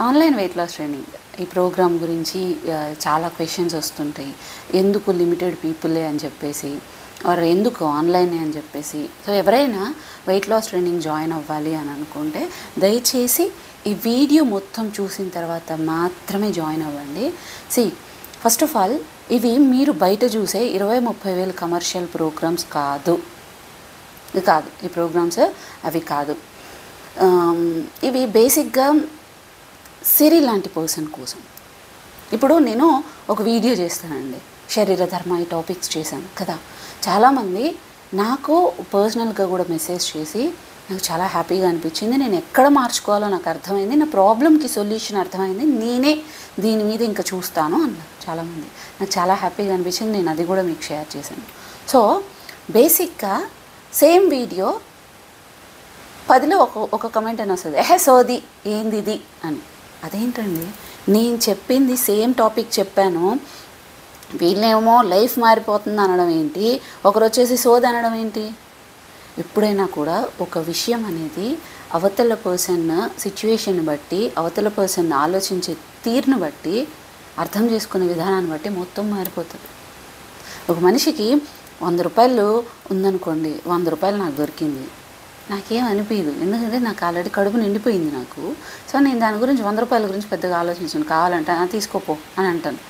Online weight loss training ఈ programme గురించి చాలా క్వశ్చన్స్ వస్తుంటాయి. ఎందుకు లిమిటెడ్ పీపులే అని చెప్పేసి, ఆర్ ఎందుకు ఆన్లైనే అని చెప్పేసి. సో ఎవరైనా వెయిట్ లాస్ ట్రైనింగ్ జాయిన్ అవ్వాలి అని అనుకుంటే దయచేసి ఈ వీడియో మొత్తం చూసిన తర్వాత మాత్రమే జాయిన్ అవ్వండి. ఫస్ట్ ఆఫ్ ఆల్ ఇవి మీరు బయట చూసే 20-30 వేలు కమర్షియల్ ప్రోగ్రామ్స్ కాదు. ఈ ప్రోగ్రామ్స్ అవి కాదు. ఇవి బేసిక్గా సిరి లాంటి పర్సన్ కోసం. ఇప్పుడు నేను ఒక వీడియో చేస్తానండి, శరీర ధర్మ ఈ టాపిక్స్ చేశాను కదా. చాలామంది నాకు పర్సనల్గా కూడా మెసేజ్ చేసి నాకు చాలా హ్యాపీగా అనిపించింది, నేను ఎక్కడ మార్చుకోవాలో నాకు అర్థమైంది, నా ప్రాబ్లంకి సొల్యూషన్ అర్థమైంది, నేనే దీని మీద ఇంకా చూస్తాను అన్నారు చాలామంది. నాకు చాలా హ్యాపీగా అనిపించింది, నేను అది కూడా మీకు షేర్ చేశాను. సో బేసిక్గా సేమ్ వీడియో 10లో ఒక కమెంట్ అని వస్తుంది, సోది ఏంది ఇది అని. అదేంటండి, నేను చెప్పింది సేమ్ టాపిక్ చెప్పాను, వీళ్ళేమో లైఫ్ మారిపోతుంది అనడం ఏంటి, ఒకరు వచ్చేసి సోది అనడం ఏంటి? ఎప్పుడైనా కూడా ఒక విషయం అనేది అవతల పర్సన్ సిచ్యువేషన్ బట్టి, అవతల పర్సన్ ఆలోచించే తీరును బట్టి, అర్థం చేసుకునే విధానాన్ని బట్టి మొత్తం మారిపోతుంది. ఒక మనిషికి 100 రూపాయలు ఉందనుకోండి, 100 రూపాయలు నాకు దొరికింది, నాకేం అనిపించదు, ఎందుకంటే నాకు ఆల్రెడీ కడుపు నిండిపోయింది నాకు. సో నేను దాని గురించి 100 రూపాయల గురించి పెద్దగా ఆలోచించాను, కావాలంటే తీసుకోపో అని అంటాను.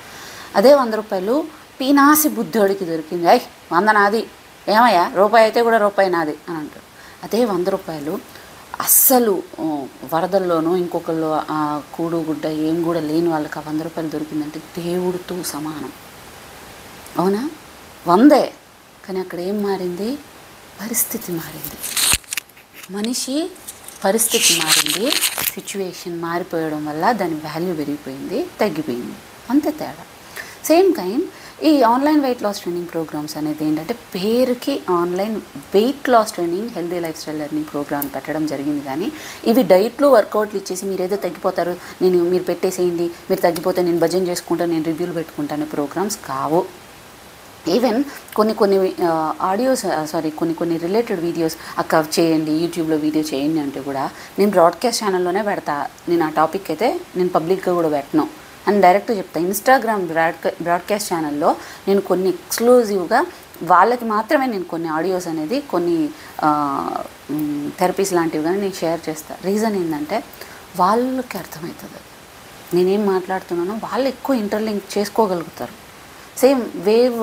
అదే 100 రూపాయలు పీనాసి బుద్ధోడికి దొరికింది, 100 నాది, ఏమయ్యా రూపాయి అయితే కూడా రూపాయి నాది అని అంటాడు. అదే 100 రూపాయలు అస్సలు వరదల్లోనూ ఇంకొకళ్ళు కూడు గుడ్డ ఏం కూడా లేని వాళ్ళకి ఆ 100 రూపాయలు దొరికిందంటే దేవుడితో సమానం. అవునా? 100, కానీ అక్కడ ఏం మారింది? పరిస్థితి మారింది, మనిషి పరిస్థితి మారింది, సిచ్యువేషన్ మారిపోయడం వల్ల దాని వాల్యూ పెరిగిపోయింది, తగ్గిపోయింది, అంతే తేడా. సేమ్ టైం ఈ online weight loss training programs అనేది ఏంటంటే పేరుకి online weight loss training healthy lifestyle learning program పెట్టడం జరిగింది. కానీ ఇవి డైట్లు వర్కౌట్లు ఇచ్చేసి మీరు ఏదో తగ్గిపోతారు, మీరు పెట్టేసేయండి, మీరు తగ్గిపోతే నేను భజన చేసుకుంటాను, నేను రివ్యూలు పెట్టుకుంటాను ప్రోగ్రామ్స్ కావు. ఈవెన్ కొన్ని రిలేటెడ్ వీడియోస్ అక్క చేయండి, యూట్యూబ్లో వీడియో చేయండి అంటే కూడా నేను బ్రాడ్కాస్ట్ ఛానల్లోనే పెడతా, నేను ఆ టాపిక్ అయితే నేను పబ్లిక్గా కూడా పెట్టను అని డైరెక్ట్గా చెప్తాను. ఇన్స్టాగ్రామ్ బ్రాడ్కాస్ట్ ఛానల్లో నేను కొన్ని ఎక్స్క్లూజివ్గా వాళ్ళకి మాత్రమే నేను కొన్ని ఆడియోస్ అనేది, కొన్ని థెరపీస్ లాంటివి కానీ నేను షేర్ చేస్తాను. రీజన్ ఏంటంటే వాళ్ళకి అర్థమవుతుంది నేనేం మాట్లాడుతున్నానో, వాళ్ళు ఎక్కువ ఇంటర్లింక్ చేసుకోగలుగుతారు. సేమ్ వేవ్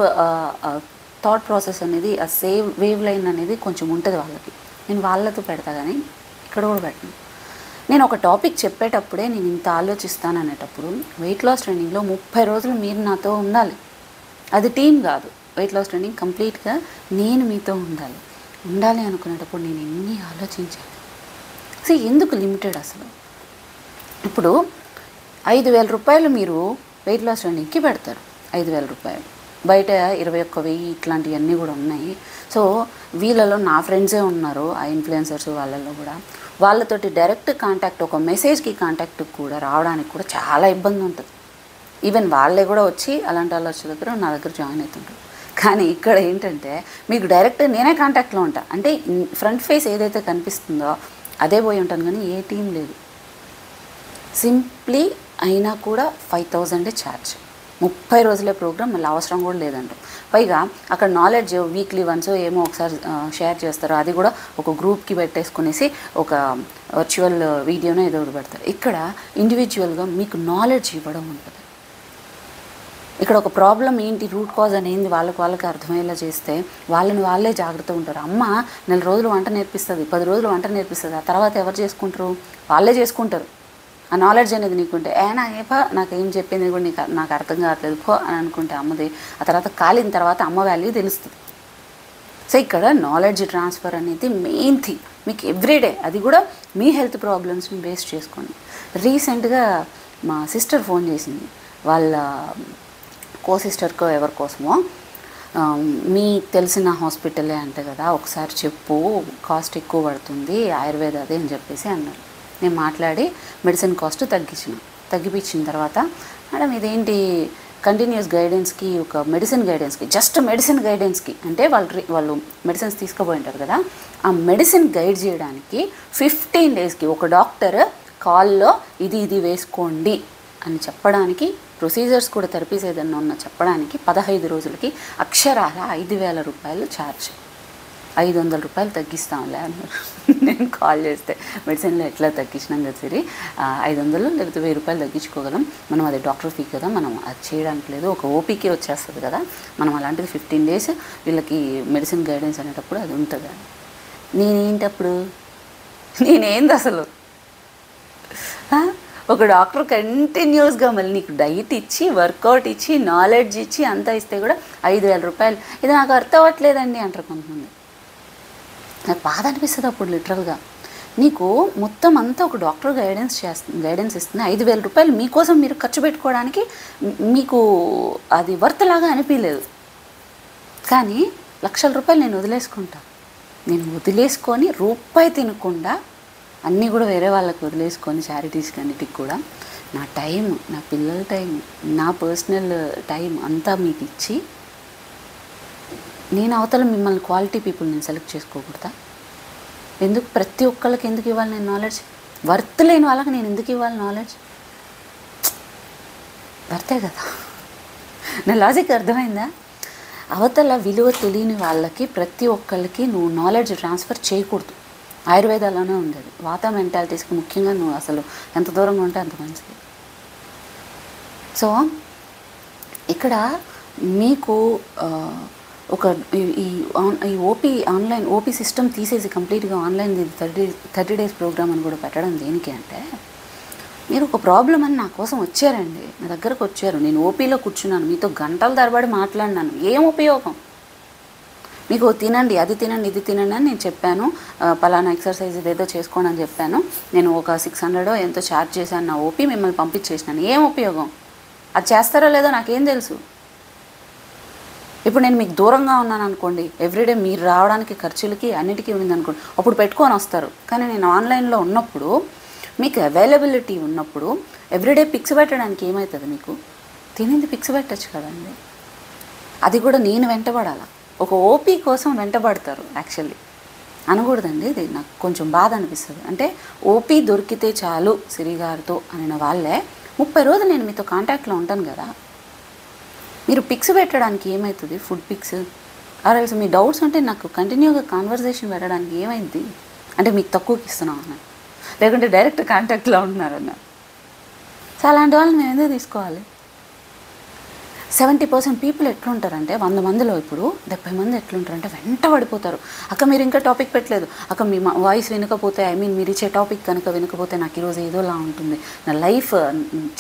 థాట్ ప్రాసెస్ అనేది, ఆ వేవ్ లైన్ అనేది కొంచెం ఉంటుంది వాళ్ళకి. నేను వాళ్ళతో పెడతా కానీ ఇక్కడ కూడా పెట్టను. నేను ఒక టాపిక్ చెప్పేటప్పుడే నేను ఇంత ఆలోచిస్తాను అనేటప్పుడు, వెయిట్ లాస్ ట్రైనింగ్లో 30 రోజులు మీరు నాతో ఉండాలి. అది టీం కాదు, వెయిట్ లాస్ ట్రైనింగ్ కంప్లీట్గా నేను మీతో ఉండాలి అనుకునేటప్పుడు నేను ఎన్ని ఆలోచించాను. ఎందుకు లిమిటెడ్ అసలు? ఇప్పుడు 5,000 రూపాయలు మీరు వెయిట్ లాస్ ట్రైనింగ్కి పెడతారు, 5,000 రూపాయలు. బయట 21,000 ఇట్లాంటివన్నీ కూడా ఉన్నాయి. సో వీళ్ళలో నా ఫ్రెండ్సే ఉన్నారు, ఆ ఇన్ఫ్లుయెన్సర్స్ వాళ్ళల్లో కూడా. వాళ్ళతోటి డైరెక్ట్ కాంటాక్ట్, ఒక మెసేజ్కి కాంటాక్ట్ కూడా రావడానికి కూడా చాలా ఇబ్బంది ఉంటుంది. ఈవెన్ వాళ్ళే కూడా వచ్చి అలాంటి వాళ్ళు వచ్చే దగ్గర నా దగ్గర జాయిన్ అవుతుంటారు. కానీ ఇక్కడ ఏంటంటే మీకు డైరెక్ట్ నేనే కాంటాక్ట్లో ఉంటా, అంటే ఫ్రంట్ ఫేస్ ఏదైతే కనిపిస్తుందో అదే పోయి ఉంటాను, కానీ ఏ టీం లేదు. సింప్లీ అయినా కూడా 5,000 ఛార్జ్, 30 రోజులే ప్రోగ్రామ్, మళ్ళీ అవసరం కూడా లేదంట. పైగా అక్కడ నాలెడ్జ్ వీక్లీ వన్స్ ఏమో ఒకసారి షేర్ చేస్తారు, అది కూడా ఒక గ్రూప్కి పెట్టేసుకునేసి ఒక వర్చువల్ వీడియోనో ఏదో ఒకటి పెడతారు. ఇక్కడ ఇండివిజువల్గా మీకు నాలెడ్జ్ ఇవ్వడం ఉంటుంది. ఇక్కడ ఒక ప్రాబ్లం ఏంటి, రూట్ కాజ్ అనేది వాళ్ళకి అర్థమయ్యేలా చేస్తే వాళ్ళే జాగ్రత్తగా ఉంటారు. అమ్మ 4 రోజులు వంట నేర్పిస్తుంది, 10 రోజులు వంట నేర్పిస్తుంది, ఆ తర్వాత ఎవరు చేసుకుంటారు? వాళ్ళే చేసుకుంటారు. ఆ నాలెడ్జ్ అనేది నీకుంటే నాకేం చెప్పింది కూడా నాకు అర్థం కావట్లేదు పో అని అనుకుంటే అమ్మది, ఆ తర్వాత కాలిన తర్వాత అమ్మ వాల్యూ తెలుస్తుంది. సో ఇక్కడ నాలెడ్జ్ ట్రాన్స్ఫర్ అనేది మెయిన్ థింగ్ మీకు ఎవ్రీడే, అది కూడా మీ హెల్త్ ప్రాబ్లమ్స్ని బేస్ చేసుకోండి. రీసెంట్గా మా సిస్టర్ ఫోన్ చేసింది, వాళ్ళ సిస్టర్కో ఎవరికోసమో, మీకు తెలిసిన హాస్పిటలే అంటే కదా, ఒకసారి చెప్పు, కాస్ట్ ఎక్కువ పడుతుంది ఆయుర్వేద అది అని చెప్పేసి అన్నారు. నేను మాట్లాడి మెడిసిన్ కాస్ట్ తగ్గిపించిన తర్వాత, మేడం ఇదేంటి కంటిన్యూస్ గైడెన్స్కి, ఒక మెడిసిన్ గైడెన్స్కి, జస్ట్ మెడిసిన్ గైడెన్స్కి అంటే వాళ్ళు మెడిసిన్స్ తీసుకుపోయి ఉంటారు కదా, ఆ మెడిసిన్ గైడ్ చేయడానికి 15 డేస్కి ఒక డాక్టర్ కాల్లో ఇది వేసుకోండి అని చెప్పడానికి, ప్రొసీజర్స్ కూడా థెరపీస్ ఏదన్నా ఉన్నా చెప్పడానికి 15 రోజులకి అక్షరాల 5,000 రూపాయలు ఛార్జ్. 500 రూపాయలు తగ్గిస్తాంలే అన్నారు. నేను కాల్ చేస్తే మెడిసిన్లో ఎట్లా తగ్గించినాం కదా సరే, 500 లేకపోతే 1000 రూపాయలు తగ్గించుకోగలం మనం, అది డాక్టర్ ఫీ కదా, మనం అది చేయడానికి లేదు, ఒక ఓపీకే వచ్చేస్తుంది కదా, మనం అలాంటిది 15 days వీళ్ళకి మెడిసిన్ గైడెన్స్ అనేటప్పుడు అది ఉంటుంది. నేనేంటప్పుడు నేనేంది అసలు? ఒక డాక్టర్ కంటిన్యూస్గా మళ్ళీ నీకు డైట్ ఇచ్చి, వర్కౌట్ ఇచ్చి, నాలెడ్జ్ ఇచ్చి అంతా ఇస్తే కూడా 5,000 రూపాయలు, ఇది నాకు అర్థం అవ్వట్లేదండి అంటారు కొంతమంది. నాకు బాధ అనిపిస్తుంది అప్పుడు లిటరల్గా. నీకు మొత్తం అంతా ఒక డాక్టర్ గైడెన్స్ ఇస్తుంది, 5,000 రూపాయలు మీకోసం మీరు ఖర్చు పెట్టుకోవడానికి మీకు అది వర్త్ లాగా అనిపించలేదు. కానీ లక్షల రూపాయలు నేను వదిలేసుకొని రూపాయి తినకుండా అన్నీ కూడా వేరే వాళ్ళకి వదిలేసుకొని చారిటీస్కి అన్నిటికి కూడా నా టైం, నా పిల్లల టైం, నా పర్సనల్ టైం అంతా మీకు ఇచ్చి, నేను అవతల మిమ్మల్ని క్వాలిటీ పీపుల్ నేను సెలెక్ట్ చేసుకోకూడదా? ఎందుకు ప్రతి ఒక్కళ్ళకి ఎందుకు ఇవ్వాలి నేను నాలెడ్జ్? వర్త్ లేని వాళ్ళకి నేను ఎందుకు ఇవ్వాలి నాలెడ్జ్? వర్తే కదా. నా లాజిక్ అర్థమైందా? అవతల విలువ తెలియని వాళ్ళకి ప్రతి ఒక్కళ్ళకి నువ్వు నాలెడ్జ్ ట్రాన్స్ఫర్ చేయకూడదు. ఆయుర్వేదాలోనే ఉండేది. వాత మెంటాలిటీస్కి ముఖ్యంగా నువ్వు అసలు ఎంత దూరంగా ఉంటే అంత మంచిది. సో ఇక్కడ మీకు ఒక ఈ ఆన్లైన్ ఓపీ సిస్టమ్ తీసేసి కంప్లీట్గా ఆన్లైన్ 30 days ప్రోగ్రామ్ అని కూడా పెట్టడం దేనికి అంటే, మీరు ఒక ప్రాబ్లం అని నా కోసం వచ్చారండి, నా దగ్గరకు వచ్చారు, నేను ఓపీలో కూర్చున్నాను, మీతో గంటల తరబడి మాట్లాడినాను, ఏం ఉపయోగం? మీకు తినండి, అది తినండి, ఇది తినండి అని నేను చెప్పాను, పలానా ఎక్సర్సైజ్ ఇదేదో చేసుకోండి అని చెప్పాను, నేను ఒక 600 ఎంతో ఛార్జ్ చేశాను నా ఓపీ, మిమ్మల్ని పంపించేసినాను, ఏం ఉపయోగం? అది చేస్తారో లేదో నాకేం తెలుసు? ఇప్పుడు నేను మీకు దూరంగా ఉన్నాను అనుకోండి, ఎవ్రీడే మీరు రావడానికి ఖర్చులకి అన్నిటికీ ఉందనుకోండి, అప్పుడు పెట్టుకొని వస్తారు. కానీ నేను ఆన్లైన్లో ఉన్నప్పుడు, మీకు అవైలబిలిటీ ఉన్నప్పుడు ఎవ్రీడే పిక్స్ పెట్టడానికి ఏమవుతుంది? మీకు తినేది పిక్స్ పెట్టచ్చు కదండి. అది కూడా నేను వెంటబడాలా? ఒక ఓపీ కోసం వెంటబడతారు యాక్చువల్లీ అనకూడదండి. ఇది నాకు కొంచెం బాధ అనిపిస్తుంది. అంటే ఓపీ దొరికితే చాలు సిరిగారితో అనిన వాళ్ళే 30 రోజులు నేను మీతో కాంటాక్ట్లో ఉంటాను కదా. మీరు పిక్స్ పెట్టడానికి ఏమవుతుంది? ఫుడ్ పిక్స్ ఆర్ఎల్స్ మీ డౌట్స్ ఉంటే నాకు కంటిన్యూగా కాన్వర్జేషన్ పెట్టడానికి ఏమైంది? అంటే మీకు తక్కువకి ఇస్తున్నాం అన్న, లేకుంటే డైరెక్ట్ కాంటాక్ట్లో ఉంటున్నారన్న. సో అలాంటి వాళ్ళని మేము ఎందుకు తీసుకోవాలి? 70% పీపుల్ ఎట్లుంటారంటే 100 మందిలో ఇప్పుడు 70 మంది ఎట్లుంటారంటే వెంట పడిపోతారు. అక్క మీరు ఇంకా టాపిక్ పెట్టలేదు, అక్క మీ వాయిస్ వినకపోతే, మీరు ఇచ్చే టాపిక్ కనుక వినకపోతే నాకు ఈరోజు ఏదోలా ఉంటుంది, నా లైఫ్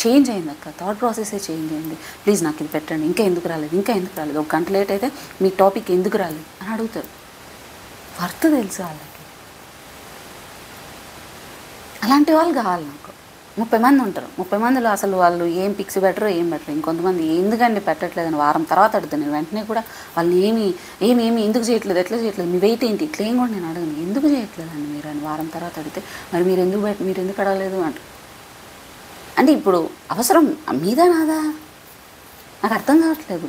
చేంజ్ అయింది అక్క, థాట్ ప్రాసెసే చేంజ్ అయింది, ప్లీజ్ నాకు ఇది పెట్టండి, ఇంకా ఎందుకు రాలేదు, ఒక గంట లేట్ అయితే మీ టాపిక్ ఎందుకు రాలేదు అని అడుగుతారు. వర్త్ తెలుసు వాళ్ళకి. అలాంటి వాళ్ళు కావాలి నాకు. 30 మంది ఉంటారు. 30 మందిలో అసలు వాళ్ళు ఏం పిక్స్ పెట్టరో ఏం పెట్టరు. ఇంకొంతమంది ఎందుకండి పెట్టట్లేదని వారం తర్వాత అడుగుతాను నేను. వెంటనే కూడా వాళ్ళని ఏమి ఎందుకు చేయట్లేదు, ఎట్లా చేయట్లేదు, మీ వెయిట్ ఏంటి, ఇట్లా ఏం కూడా నేను అడగను. ఎందుకు చేయట్లేదండి మీరు అని వారం తర్వాత అడిగితే, మరి మీరు ఎందుకు అడగలేదు అంటే ఇప్పుడు అవసరం మీదా నాదా నాకు అర్థం కావట్లేదు.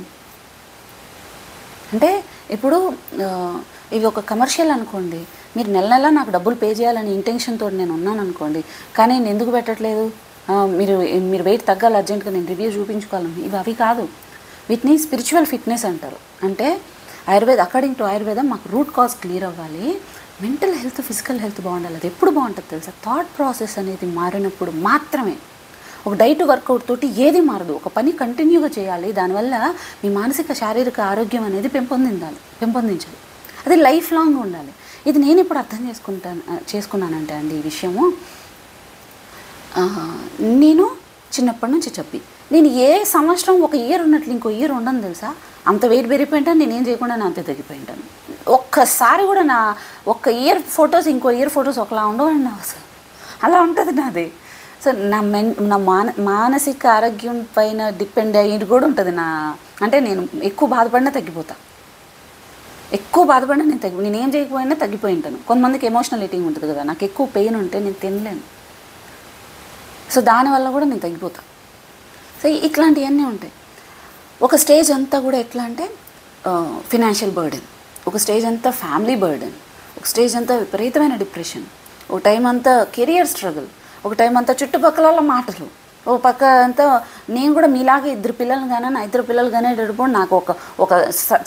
అంటే ఇప్పుడు ఇవి ఒక కమర్షియల్ అనుకోండి, మీరు నెల నాకు డబ్బులు పే చేయాలని ఇంటెన్షన్తో నేను ఉన్నాను అనుకోండి, కానీ నేను ఎందుకు పెట్టట్లేదు, మీరు వెయిట్ తగ్గాలి అర్జెంట్గా, నేను రివ్యూ చూపించుకోవాలని, అవి కాదు. వీటిని స్పిరిచువల్ ఫిట్నెస్ అంటారు. అంటే అకార్డింగ్ టు ఆయుర్వేదం మాకు రూట్ కాజ్ క్లియర్ అవ్వాలి, మెంటల్ హెల్త్ ఫిజికల్ హెల్త్ బాగుండాలి. అది ఎప్పుడు బాగుంటుంది తెలుసా? థాట్ ప్రాసెస్ అనేది మారినప్పుడు మాత్రమే. ఒక డైట్ వర్కౌట్ తోటి ఏది మారదు. ఒక పని కంటిన్యూగా చేయాలి, దానివల్ల మీ మానసిక శారీరక ఆరోగ్యం అనేది పెంపొందించాలి. అది లైఫ్ లాంగ్ ఉండాలి. ఇది నేను ఇప్పుడు అర్థం చేసుకున్నానంటే అండి ఈ విషయము, నేను చిన్నప్పటి నుంచి నేను ఏ సంవత్సరం ఒక ఇయర్ ఉన్నట్లు ఇంకో ఇయర్ ఉండను తెలుసా. అంత వెయిట్ పెరిగిపోయింటాను, నేనేం చేయకుండా నా అంతే తగ్గిపోయింటాను. ఒక్కసారి కూడా నా ఒక్క ఇయర్ ఫొటోస్ ఇంకో ఇయర్ ఫొటోస్ ఒకలా ఉండవండి అసలు. అలా ఉంటుంది నాది. సో నా మానసిక ఆరోగ్యం పైన డిపెండ్ అయ్యి కూడా ఉంటుంది అంటే నేను ఎక్కువ బాధపడినా తగ్గిపోతా, నేనేం చేయకపోయినా తగ్గిపోయి ఉంటాను. కొంతమందికి ఎమోషనల్ ఈటింగ్ ఉంటుంది కదా, నాకు ఎక్కువ పెయిన్ ఉంటే నేను తినలేను, సో దానివల్ల కూడా నేను తగ్గిపోతాను. సో ఇట్లాంటివన్నీ ఉంటాయి. ఒక స్టేజ్ అంతా కూడా ఎట్లా అంటే ఫినాన్షియల్ బర్డెన్, ఒక స్టేజ్ అంతా ఫ్యామిలీ బర్డెన్, ఒక స్టేజ్ అంతా విపరీతమైన డిప్రెషన్, ఒక టైం అంతా కెరియర్ స్ట్రగుల్, ఒక టైం అంతా చుట్టుపక్కల మాటలు, ఓ పక్క అంతా నేను కూడా మీలాగే 2 పిల్లలు కానీ నా 2 పిల్లలు కానీ నడిపోయి నాకు ఒక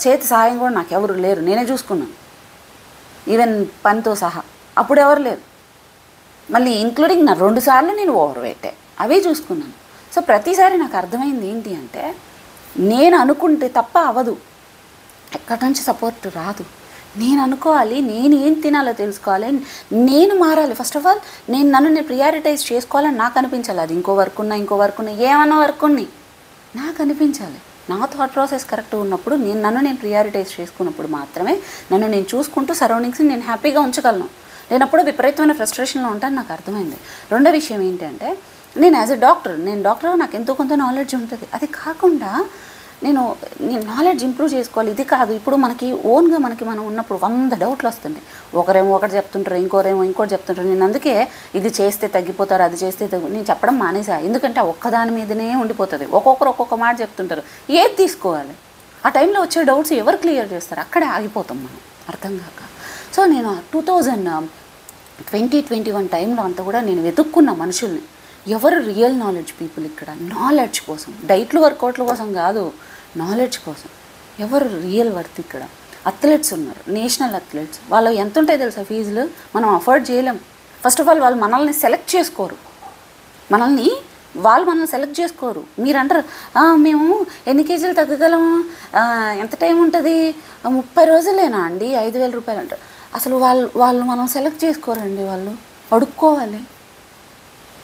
చేతి సాయం కూడా నాకు ఎవరు లేరు, నేనే చూసుకున్నాను ఈవెన్ పనితో సహా. అప్పుడు ఎవరు లేరు. మళ్ళీ ఇంక్లూడింగ్ నా 2 సార్లు నేను ఓవర్ వెయిటే, అవే చూసుకున్నాను. సో ప్రతిసారి నాకు అర్థమైంది ఏంటి అంటే నేను అనుకుంటే తప్ప అవ్వదు, ఎక్కడి నుంచి సపోర్ట్ రాదు. నేను అనుకోవాలి, నేను ఏం తినాలో తెలుసుకోవాలి, నేను మారాలి. ఫస్ట్ ఆఫ్ ఆల్ నన్ను ప్రియారిటైజ్ చేసుకోవాలని నాకు అనిపించాలి. అది ఇంకో వర్క్ ఉన్నా ఏమన్నా వర్క్ ఉన్నాయి నాకు అనిపించాలి. నా థాట్ ప్రాసెస్ కరెక్ట్గా ఉన్నప్పుడు నన్ను ప్రియారిటైజ్ చేసుకున్నప్పుడు మాత్రమే నన్ను నేను చూసుకుంటూ సరౌండింగ్స్ని నేను హ్యాపీగా ఉంచగలను. నేనప్పుడు విపరీతమైన ఫ్రస్ట్రేషన్లో ఉంటాను నాకు అర్థమైంది. రెండో విషయం ఏంటంటే నేను యాజ్ ఎ డాక్టర్, నాకు ఎంతో కొంత నాలెడ్జ్ ఉంటుంది. అది కాకుండా నేను నాలెడ్జ్ ఇంప్రూవ్ చేసుకోవాలి. ఇది కాదు, ఇప్పుడు మనకి ఓన్గా మనం ఉన్నప్పుడు 100 డౌట్లు వస్తుంటాయి. ఒకరేమో ఒకటి చెప్తుంటారు, ఇంకోటి చెప్తుంటారు. నేను అందుకే ఇది చేస్తే తగ్గిపోతారు, అది చేస్తే నేను చెప్పడం మానేసా. ఎందుకంటే ఒక్కదాని మీదనే ఉండిపోతుంది. ఒక్కొక్కరు ఒక్కొక్క మాట చెప్తుంటారు, ఏది తీసుకోవాలి? ఆ టైంలో వచ్చే డౌట్స్ ఎవరు క్లియర్ చేస్తారు? అక్కడే ఆగిపోతాం మనం అర్థం కాక. సో నేను 2020-21 టైంలో అంతా కూడా నేను వెతుక్కున్న మనుషుల్ని, ఎవరు రియల్ నాలెడ్జ్ పీపుల్ ఇక్కడ, నాలెడ్జ్ కోసం, డైట్లు వర్కౌట్ల కోసం కాదు, నాలెడ్జ్ కోసం ఎవరు రియల్ వర్త్ ఇక్కడ. అథ్లెట్స్ ఉన్నారు, నేషనల్ అథ్లెట్స్, వాళ్ళు ఎంత ఉంటాయి తెలుసా ఫీజులు, మనం అఫోర్డ్ చేయలేం. ఫస్ట్ ఆఫ్ ఆల్ వాళ్ళు మనల్ని సెలెక్ట్ చేసుకోరు, వాళ్ళు సెలెక్ట్ చేసుకోరు. మీరు అంటారు మేము ఎన్ని కేజీలు తగ్గగలము, ఎంత టైం ఉంటుంది, 30 రోజులేనా అండి, 5,000 రూపాయలు అంటారు. అసలు వాళ్ళు మనం సెలెక్ట్ చేసుకోరండి, వాళ్ళు అడుక్కోవాలి.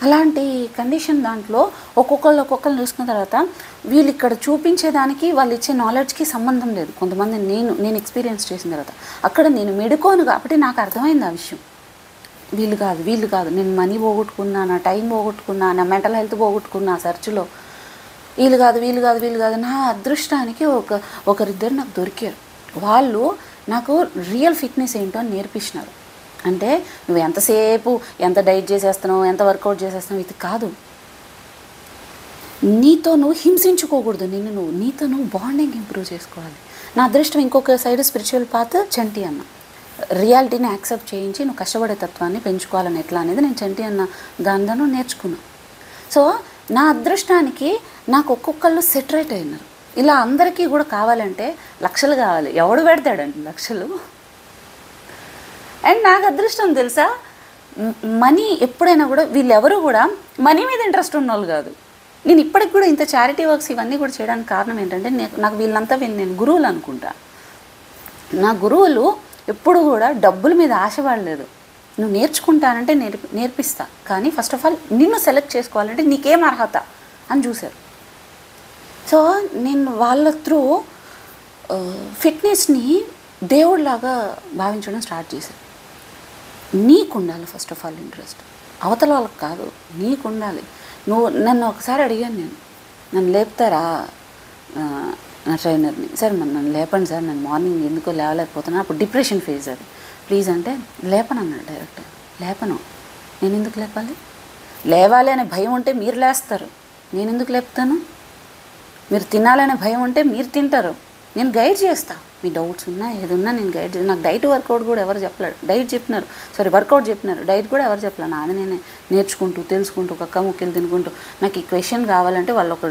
అలాంటి కండిషన్ దాంట్లో ఒక్కొక్కరు చూసుకున్న తర్వాత వీళ్ళు ఇక్కడ చూపించేదానికి వాళ్ళు ఇచ్చే నాలెడ్జ్కి సంబంధం లేదు. కొంతమంది నేను ఎక్స్పీరియన్స్ చేసిన తర్వాత అక్కడ నేను మెడుకోను కాబట్టి నాకు అర్థమైంది ఆ విషయం. వీళ్ళు కాదు, నేను మనీ పోగొట్టుకున్నా, నా టైం పోగొట్టుకున్నా, నా మెంటల్ హెల్త్ పోగొట్టుకున్నా సర్చ్లో. వీళ్ళు కాదు. నా అదృష్టానికి ఒకరిద్దరు నాకు దొరికారు. వాళ్ళు నాకు రియల్ ఫిట్నెస్ ఏంటో అని నేర్పించినారు. అంటే నువ్వు ఎంతసేపు ఎంత డైట్ చేసేస్తున్నావు, ఎంత వర్కౌట్ చేసేస్తున్నావు, ఇది కాదు. నీతో నువ్వు హింసించుకోకూడదు, నీతో నువ్వు బాండింగ్ ఇంప్రూవ్ చేసుకోవాలి. నా అదృష్టం ఇంకొక సైడ్ స్పిరిచువల్ పాత్ చంటి అన్న, రియాలిటీని యాక్సెప్ట్ చేయించి నువ్వు కష్టపడే తత్వాన్ని పెంచుకోవాలని ఎట్లా అనేది నేను చంటి అన్న దానిలో నేర్చుకున్నాను. సో నా అదృష్టానికి నాకు ఒక్కొక్కళ్ళు సెటరేట్ అయినారు. ఇలా అందరికీ కూడా కావాలంటే లక్షలు కావాలి, ఎవడు పెడతాడండి లక్షలు? అండ్ నాకు అదృష్టం తెలుసా, మనీ ఎప్పుడైనా కూడా వీళ్ళెవరు కూడా మనీ మీద ఇంట్రెస్ట్ ఉన్న వాళ్ళు కాదు. నేను ఇప్పటికి కూడా ఇంత చారిటీ వర్క్స్ ఇవన్నీ కూడా చేయడానికి కారణం ఏంటంటే నాకు వీళ్ళంతా నేను గురువులు అనుకుంటా. నా గురువులు ఎప్పుడు కూడా డబ్బుల మీద ఆశపడలేదు. నువ్వు నేర్చుకుంటానంటే నేర్పిస్తా, కానీ ఫస్ట్ ఆఫ్ ఆల్ నిన్ను సెలెక్ట్ చేసుకోవాలంటే నీకేం అర్హత అని చూశారు. సో నేను వాళ్ళ త్రూ ఫిట్నెస్ని దేవుడిలాగా భావించడం స్టార్ట్ చేశాను. నీకు ఉండాలి ఫస్ట్ ఆఫ్ ఆల్ ఇంట్రెస్ట్, అవతల వాళ్ళకి కాదు, నీకు ఉండాలి. నన్ను ఒకసారి అడిగాను, నన్ను లేపుతారా నా ట్రైనర్ని, సార్ నన్ను లేపండి సార్, నేను మార్నింగ్ ఎందుకో లేవలేకపోతున్నాను, అప్పుడు డిప్రెషన్ ఫేజ్ అది, ప్లీజ్ అంటే లేపను అన్నాడు డైరెక్ట్. లేపను, నేను ఎందుకు లేపాలి? లేవాలి అనే భయం ఉంటే మీరు లేస్తారు, నేను ఎందుకు లేపుతాను? మీరు తినాలనే భయం ఉంటే మీరు తింటారు, నేను గైడ్ చేస్తా. మీ డౌట్స్ ఉన్నా ఏదున్నా నేను గైడ్ నాకు డైట్ వర్కౌట్ కూడా ఎవరు చెప్పలేడు, వర్కౌట్ చెప్పినారు, డైట్ కూడా ఎవరు చెప్పలేదు. నాది నేనే నేర్చుకుంటూ తెలుసుకుంటూ ఒక్క ముక్కలు తినుకుంటూ నాకు ఈ క్వశ్చన్ కావాలంటే వాళ్ళు ఒక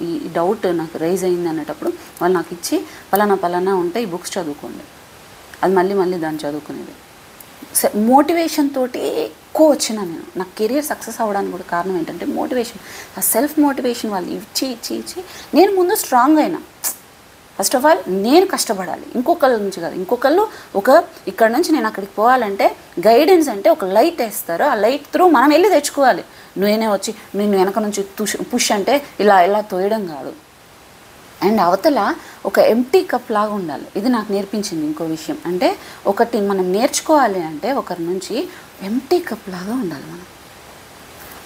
ఈ డౌట్ నాకు రైజ్ అయింది అనేటప్పుడు వాళ్ళు నాకు ఇచ్చి పలానా ఉంటే ఈ బుక్స్ చదువుకోండి, అది మళ్ళీ దాన్ని చదువుకునేది. మోటివేషన్ తోటి ఎక్కువ వచ్చిన నా కెరియర్ సక్సెస్ అవ్వడానికి కూడా కారణం ఏంటంటే మోటివేషన్, ఆ సెల్ఫ్ మోటివేషన్ వాళ్ళు ఇచ్చి నేను ముందు స్ట్రాంగ్ అయినా. ఫస్ట్ ఆఫ్ ఆల్ నేను కష్టపడాలి, ఇంకొకళ్ళ నుంచి కాదు. ఇంకొకళ్ళు ఇక్కడ నుంచి నేను అక్కడికి పోవాలంటే గైడెన్స్ అంటే ఒక లైట్ వేస్తారు, ఆ లైట్ త్రూ మనం వెళ్ళి తెచ్చుకోవాలి. నేనే వచ్చి నేను వెనక నుంచి పుష్ అంటే ఇలా తోయడం కాదు. అండ్ అవతల ఒక ఎంప్టీ కప్ లాగా ఉండాలి. ఇది నాకు నేర్పించింది ఇంకో విషయం. అంటే ఒకటి మనం నేర్చుకోవాలి అంటే ఒకరి నుంచి ఎంప్టీ కప్ లాగా ఉండాలి. మనం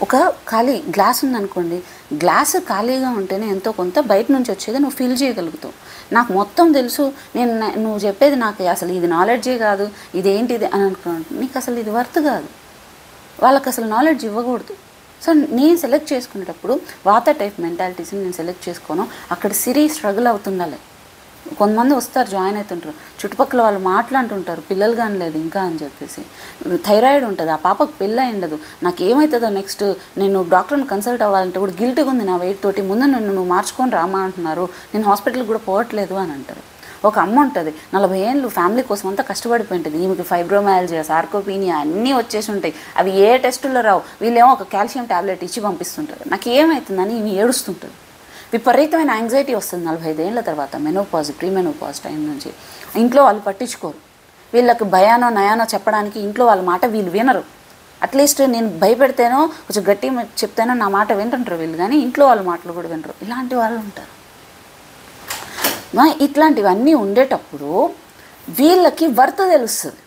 ఒక ఖాళీ గ్లాస్ ఉందనుకోండి, గ్లాసు ఖాళీగా ఉంటేనే ఎంతో కొంత బయట నుంచి వచ్చేది నువ్వు ఫీల్ చేయగలుగుతావు. నాకు మొత్తం తెలుసు, నువ్వు చెప్పేది నాకు అసలు ఇది నాలెడ్జే కాదు, ఇదేంటిది అని అనుకున్నాను. నీకు అసలు ఇది వర్త్ కాదు, వాళ్ళకి అసలు నాలెడ్జ్ ఇవ్వకూడదు. సో నేను సెలెక్ట్ చేసుకునేటప్పుడు వాత టైప్ మెంటాలిటీస్ని నేను సెలెక్ట్ చేసుకోను. అక్కడ సిరి స్ట్రగుల్ అవుతుండాలి, కొంతమంది వస్తారు, జాయిన్ అవుతుంటారు, చుట్టుపక్కల వాళ్ళు మాట్లాడుతుంటారు పిల్లలు కానీ లేదు ఇంకా అని చెప్పేసి. థైరాయిడ్ ఉంటుంది, ఆ పాపకు పెళ్ళి ఉండదు, నాకు ఏమవుతుందో నెక్స్ట్, నేను డాక్టర్ని కన్సల్ట్ అవ్వాలంటే కూడా గిల్ట్గా ఉంది నా వెయిట్ తోటి, ముందు నువ్వు మార్చుకొని రామా అంటున్నారు, నేను హాస్పిటల్కి కూడా పోవట్లేదు అని అంటారు. ఒక అమ్మ ఉంటుంది 40 ఏళ్ళు ఫ్యామిలీ కోసం అంతా కష్టపడిపోయి ఉంటుంది, ఈమెకి ఫైబ్రోమైల్జియా, సార్కోపీనియా అన్నీ వచ్చేసి ఉంటాయి, అవి ఏ టెస్టుల్లో రావు, వీళ్ళేమో ఒక కాల్షియం ట్యాబ్లెట్ ఇచ్చి పంపిస్తుంటారు, నాకు ఏమవుతుందని ఈమె ఏడుస్తుంటుంది. విపరీతమైన యాంగ్జైటీ వస్తుంది 45 ఏళ్ళ తర్వాత, మెనోపాజ్, ప్రీ మెనోపాజ్ టైం నుంచి. ఇంట్లో వాళ్ళు పట్టించుకోరు, వీళ్ళకి భయానో నయానో చెప్పడానికి ఇంట్లో వాళ్ళ మాట వీళ్ళు వినరు. అట్లీస్ట్ నేను భయపెడితేనో కొంచెం గట్టి చెప్తేనో నా మాట వింటుంటారు వీళ్ళు, కానీ ఇంట్లో వాళ్ళ మాటలు కూడా వినరు. ఇలాంటి వాళ్ళు ఉంటారు. ఇట్లాంటివన్నీ ఉండేటప్పుడు వీళ్ళకి వర్త్ తెలుస్తుంది.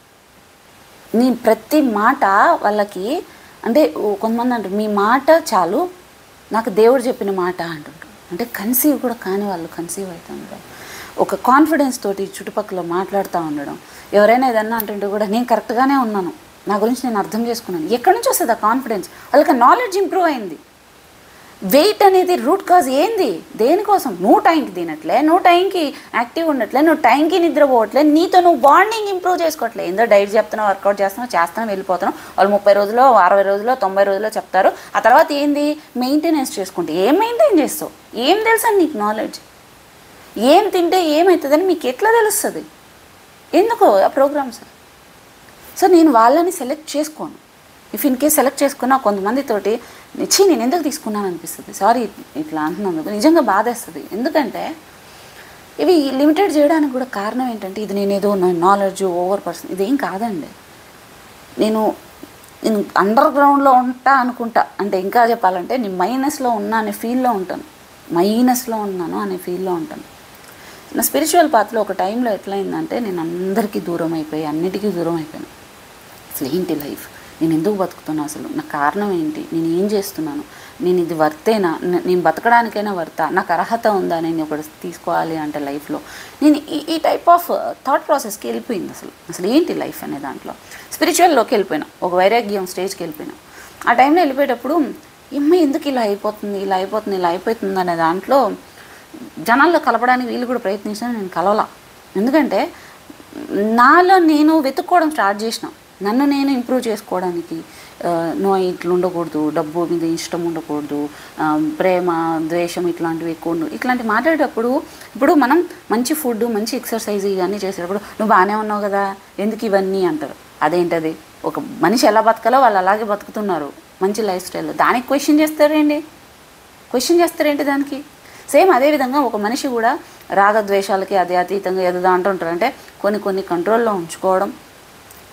నేను ప్రతి మాట వాళ్ళకి, అంటే కొంతమంది అంటారు మీ మాట చాలు నాకు దేవుడు చెప్పిన మాట అంటుంటారు. అంటే కన్సీవ్ కూడా కాని వాళ్ళు కన్సీవ్ అవుతూ ఉంటారు. ఒక కాన్ఫిడెన్స్ తోటి చుట్టుపక్కల మాట్లాడుతూ ఉండడం, ఎవరైనా ఏదన్నా అంటుంటే కూడా నేను కరెక్ట్గానే ఉన్నాను, నా గురించి నేను అర్థం చేసుకున్నాను. ఎక్కడి నుంచి వస్తుంది ఆ కాన్ఫిడెన్స్? వాళ్ళకి నాలెడ్జ్ ఇంప్రూవ్ అయింది. వెయిట్ అనేది రూట్ కాజ్ ఏంది, దేనికోసం? నువ్వు టైంకి తినట్లే, నువ్వు టైంకి యాక్టివ్ ఉండట్లే, నువ్వు టైంకి నిద్రపోవట్లే, నీతో నువ్వు బాండింగ్ ఇంప్రూవ్ చేసుకోవట్లే. ఏందో డైట్ చెప్తున్నావు, వర్కౌట్ చేస్తున్నావు వెళ్ళిపోతున్నావు. వాళ్ళు 30 రోజులో 60 రోజులో 90 రోజులో చెప్తారు. ఆ తర్వాత ఏంది మెయింటెనెన్స్ చేసుకుంటే ఏం మెయింటైన్ చేస్తావు? ఏం తెలుసా నీకు నాలెడ్జ్? ఏం తింటే ఏమవుతుందని మీకు ఎట్లా తెలుస్తుంది? ఎందుకో ఆ ప్రోగ్రామ్స్. సో నేను వాళ్ళని సెలెక్ట్ చేసుకోను. ఇఫ్ ఇన్ కేస్ సెలెక్ట్ చేసుకున్నా కొంతమందితోటి నిచ్చి నేను ఎందుకు తీసుకున్నాను అనిపిస్తుంది. సారీ ఇట్లా అంటున్నందుకు నిజంగా బాధేస్తుంది. ఎందుకంటే ఇవి లిమిటెడ్ చేయడానికి కూడా కారణం ఏంటంటే, ఇది నేనేదో నాలెడ్జ్ ఓవర్ పర్సన్ ఇదేం కాదండి. నేను అండర్ గ్రౌండ్లో ఉంటా అనుకుంటా, అంటే ఇంకా చెప్పాలంటే నేను మైనస్లో ఉన్నా అనే ఫీల్లో ఉంటాను, మైనస్లో ఉన్నాను అనే ఫీల్లో ఉంటాను. నా స్పిరిచువల్ పాత్లో ఒక టైంలో ఎట్లయిందంటే, నేను అందరికీ దూరం అయిపోయి అన్నిటికీ దూరం అయిపోయాను. అసలు ఏంటి లైఫ్, నేను ఎందుకు బతుకుతున్నా, అసలు నా కారణం ఏంటి, నేను ఏం చేస్తున్నాను, నేను ఇది వర్తేనా, నేను బతకడానికైనా వర్తా, నాకు అర్హత ఉందా నేను ఒకటి తీసుకోవాలి అంటే లైఫ్లో, నేను ఈ టైప్ ఆఫ్ థాట్ ప్రాసెస్కి వెళ్ళిపోయింది. అసలు ఏంటి లైఫ్ అనే దాంట్లో స్పిరిచువల్లోకి వెళ్ళిపోయినా, ఒక వైరాగ్యం స్టేజ్కి వెళ్ళిపోయినా. ఆ టైంలో వెళ్ళిపోయేటప్పుడు ఎందుకు ఇలా అయిపోతుంది అనే దాంట్లో జనాల్లో కలపడానికి వీళ్ళు కూడా ప్రయత్నించినా నేను కలవలా. ఎందుకంటే నాలో నేను వెతుక్కోవడం స్టార్ట్ చేసిన, నన్ను నేను ఇంప్రూవ్ చేసుకోవడానికి. నో ఇట్లా ఉండకూడదు, డబ్బు మీద ఇష్టం ఉండకూడదు, ప్రేమ ద్వేషం ఇట్లాంటివి ఎక్కువ ఉండవు. ఇట్లాంటి మాట్లాడేటప్పుడు ఇప్పుడు మనం మంచి ఫుడ్ మంచి ఎక్సర్సైజ్ ఇవన్నీ చేసేటప్పుడు నువ్వు బాగానే ఉన్నావు కదా ఎందుకు ఇవన్నీ అంటారు. అదేంటది? ఒక మనిషి ఎలా బతకాలో వాళ్ళు అలాగే బతుకుతున్నారు మంచి లైఫ్ స్టైల్లో, దానికి క్వశ్చన్ చేస్తారేంటి దానికి? సేమ్ అదేవిధంగా ఒక మనిషి కూడా రాగద్వేషాలకి అదే అతీతంగా ఏదో అంటుంటారు. అంటే కొన్ని కంట్రోల్లో ఉంచుకోవడం,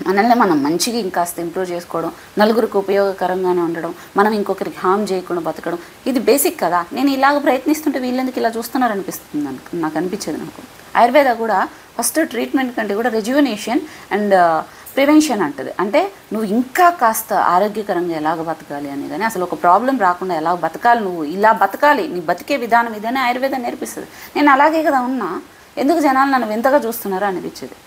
మనల్ని మనం మంచిగా ఇంకాస్త ఇంప్రూవ్ చేసుకోవడం, నలుగురికి ఉపయోగకరంగానే ఉండడం, మనం ఇంకొకరికి హామ్ చేయకుండా బతకడం, ఇది బేసిక్ కదా. నేను ఇలాగ ప్రయత్నిస్తుంటే వీళ్ళెందుకు ఇలా చూస్తున్నారు అనిపిస్తుంది నాకు అనిపించేది. నాకు ఆయుర్వేద కూడా ఫస్ట్ ట్రీట్మెంట్ కంటే కూడా రెజ్యువనేషన్ అండ్ ప్రివెన్షన్ అంటది. అంటే నువ్వు ఇంకా కాస్త ఆరోగ్యకరంగా ఎలాగ బతకాలి అని, కానీ అసలు ఒక ప్రాబ్లం రాకుండా ఎలా బతకాలి, నువ్వు ఇలా బతకాలి, నీ బతికే విధానం ఇదని ఆయుర్వేదం నేర్పిస్తుంది. నేను అలాగే కదా ఉన్నా, ఎందుకు జనాలు నన్ను వింతగా చూస్తున్నారో అనిపించేది.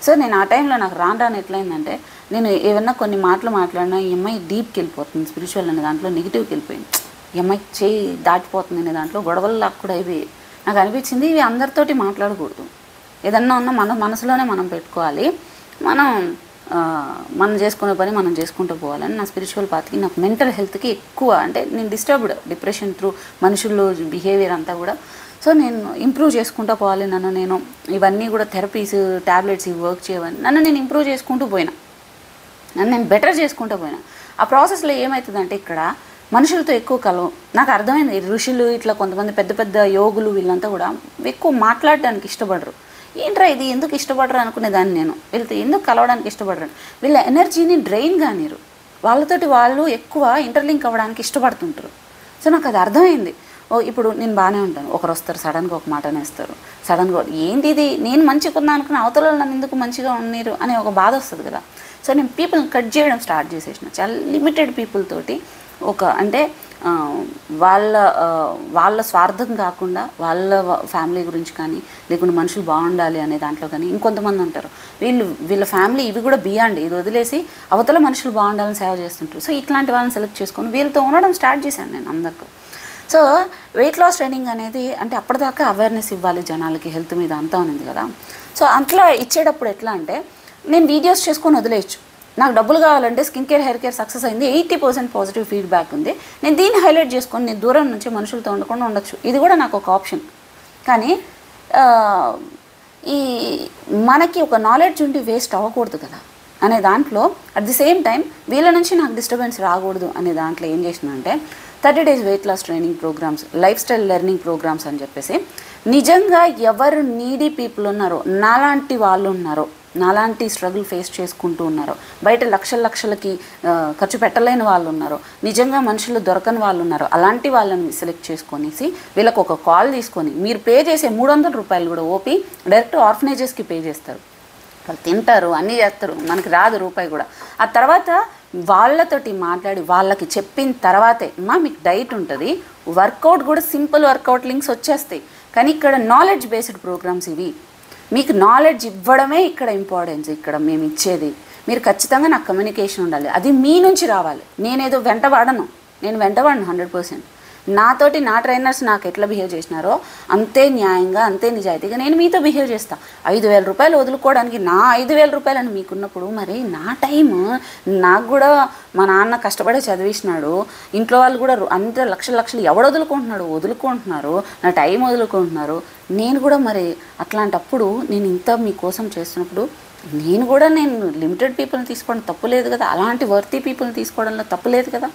సో నేను ఆ టైంలో నాకు రాను ఎట్లయిందంటే, నేను ఏమన్నా కొన్ని మాటలు మాట్లాడినా ఈ అమ్మాయి డీప్కి వెళ్ళిపోతుంది, స్పిరిచువల్ అనే దాంట్లో నెగిటివ్కి వెళ్ళిపోయింది, ఈ అమ్మాయి చేయి దాటిపోతుంది అనే దాంట్లో గొడవల్లాగా కూడా ఇవి నాకు అనిపించింది. ఇవి అందరితోటి మాట్లాడకూడదు, ఏదన్నా ఉన్నా మన మనసులోనే మనం పెట్టుకోవాలి, మనం చేసుకునే పని మనం చేసుకుంటూ పోవాలని నా స్పిరిచువల్ పాత్కి. నాకు మెంటల్ హెల్త్కి ఎక్కువ, అంటే నేను డిస్టర్బ్డ్, డిప్రెషన్ త్రూ మనుషుల్లో బిహేవియర్ అంతా కూడా. సో నేను ఇంప్రూవ్ చేసుకుంటూ పోవాలి, నన్ను నేను ఇవన్నీ కూడా థెరపీస్ ట్యాబ్లెట్స్ ఇవి వర్క్ చేయవని నన్ను నేను ఇంప్రూవ్ చేసుకుంటూ పోయినా, నన్ను నేను బెటర్ చేసుకుంటూ పోయినా. ఆ ప్రాసెస్లో ఏమవుతుందంటే, ఇక్కడ మనుషులతో ఎక్కువ కలవం. నాకు అర్థమైంది, ఋషులు ఇట్లా కొంతమంది పెద్ద పెద్ద యోగులు వీళ్ళంతా కూడా ఎక్కువ మాట్లాడడానికి ఇష్టపడరు. ఏంట్రా ఇది ఎందుకు ఇష్టపడరు అనుకునేదాన్ని నేను. వీళ్ళతో ఎందుకు కలవడానికి ఇష్టపడరు, వీళ్ళ ఎనర్జీని డ్రైన్ కానిరు, వాళ్ళతోటి వాళ్ళు ఎక్కువ ఇంటర్లింక్ అవ్వడానికి ఇష్టపడుతుంటారు. సో నాకు అది అర్థమైంది. ఇప్పుడు నేను బాగానే ఉంటాను, ఒకరు వస్తారు సడన్గా ఒక మాట అనేస్తారు, సడన్గా ఏంటి ఇది, నేను మంచిగా ఉన్నా అనుకున్న అవతల నన్ను ఎందుకు మంచిగా ఉన్నారు అనే ఒక బాధ వస్తుంది కదా. సో నేను పీపుల్ని కట్ చేయడం స్టార్ట్ చేసేసిన, చాలా లిమిటెడ్ పీపుల్ తోటి. ఒక అంటే వాళ్ళ స్వార్థం కాకుండా వాళ్ళ ఫ్యామిలీ గురించి కానీ, లేకుంటే మనుషులు బాగుండాలి అనే దాంట్లో కానీ. ఇంకొంతమంది ఉంటారు వీళ్ళ ఫ్యామిలీ ఇవి కూడా బియాండ్, ఇది వదిలేసి అవతల మనుషులు బాగుండాలని సేవ చేస్తుంటారు. సో ఇట్లాంటి వాళ్ళని సెలెక్ట్ చేసుకొని వీళ్ళతో ఉండడం స్టార్ట్ చేశాను నేను అందరికీ. సో వెయిట్ లాస్ ట్రైనింగ్ అనేది అంటే అప్పటిదాకా అవేర్నెస్ ఇవ్వాలి జనాలకి, హెల్త్ మీద అంతా ఉంది కదా. సో అట్లా ఇచ్చేటప్పుడు ఎట్లా అంటే నేను వీడియోస్ చేసుకొని వదిలేయచ్చు. నాకు డబ్బులు కావాలంటే skin care, hair care success అయింది, 80% పాజిటివ్ ఫీడ్బ్యాక్ ఉంది, నేను దీన్ని హైలైట్ చేసుకొని నేను దూరం నుంచి మనుషులతో ఉండకుండా ఉండొచ్చు. ఇది కూడా నాకు ఒక ఆప్షన్. కానీ ఈ మనకి ఒక నాలెడ్జ్ ఉండి వేస్ట్ అవ్వకూడదు కదా అనే దాంట్లో, అట్ ది సేమ్ టైం వీళ్ళ నుంచి నాకు డిస్టర్బెన్స్ రాకూడదు అనే దాంట్లో ఏం చేసినంటే 30 days weight loss training programs, lifestyle learning programs అని చెప్పేసి నిజంగా ఎవరు నీడీ పీపుల్ ఉన్నారో, నాలాంటి వాళ్ళు ఉన్నారో, నాలాంటి స్ట్రగుల్ ఫేస్ చేసుకుంటూ ఉన్నారో, బయట లక్షలకి ఖర్చు పెట్టలేని వాళ్ళు ఉన్నారో, నిజంగా మనుషులు దొరకని వాళ్ళు ఉన్నారో, అలాంటి వాళ్ళని సెలెక్ట్ చేసుకొనేసి వీళ్ళకు ఒక కాల్ తీసుకొని మీరు పే చేసే 300 రూపాయలు కూడా ఓపి డైరెక్ట్ ఆర్ఫనేజెస్కి పే చేస్తారు. వాళ్ళు తింటారు, అన్నీ చేస్తారు, మనకి రాదు రూపాయి కూడా. ఆ తర్వాత వాళ్ళతోటి మాట్లాడి వాళ్ళకి చెప్పిన తర్వాతే మీకు డైట్ ఉంటుంది, వర్కౌట్ కూడా సింపుల్ వర్కౌట్ లింక్స్ వచ్చేస్తాయి. కానీ ఇక్కడ నాలెడ్జ్ బేస్డ్ ప్రోగ్రామ్స్ ఇవి. మీకు నాలెడ్జ్ ఇవ్వడమే ఇక్కడ ఇంపార్టెన్స్. ఇక్కడ మేము ఇచ్చేది మీరు ఖచ్చితంగా నాకు కమ్యూనికేషన్ ఉండాలి, అది మీ నుంచి రావాలి. నేనేదో వెంటబడను 100%. నాతోటి నా ట్రైనర్స్ నాకు ఎట్లా బిహేవ్ చేసినారో అంతే న్యాయంగా, అంతే నిజాయితీగా నేను మీతో బిహేవ్ చేస్తాను. 5,000 రూపాయలు వదులుకోవడానికి నా 5,000 రూపాయలని మీకున్నప్పుడు మరి నా టైం, నాకు కూడా మా నాన్న కష్టపడే చదివించినాడు, ఇంట్లో వాళ్ళు కూడా అంత లక్షలు ఎవడు వదులుకుంటున్నారు, నా టైం వదులుకుంటున్నారు. నేను కూడా మరి అట్లాంటప్పుడు నేను ఇంత మీకోసం చేస్తున్నప్పుడు నేను లిమిటెడ్ పీపుల్ని తీసుకోవడం తప్పు లేదు కదా, అలాంటి వర్తీ పీపుల్ని తీసుకోవడంలో తప్పు లేదు కదా.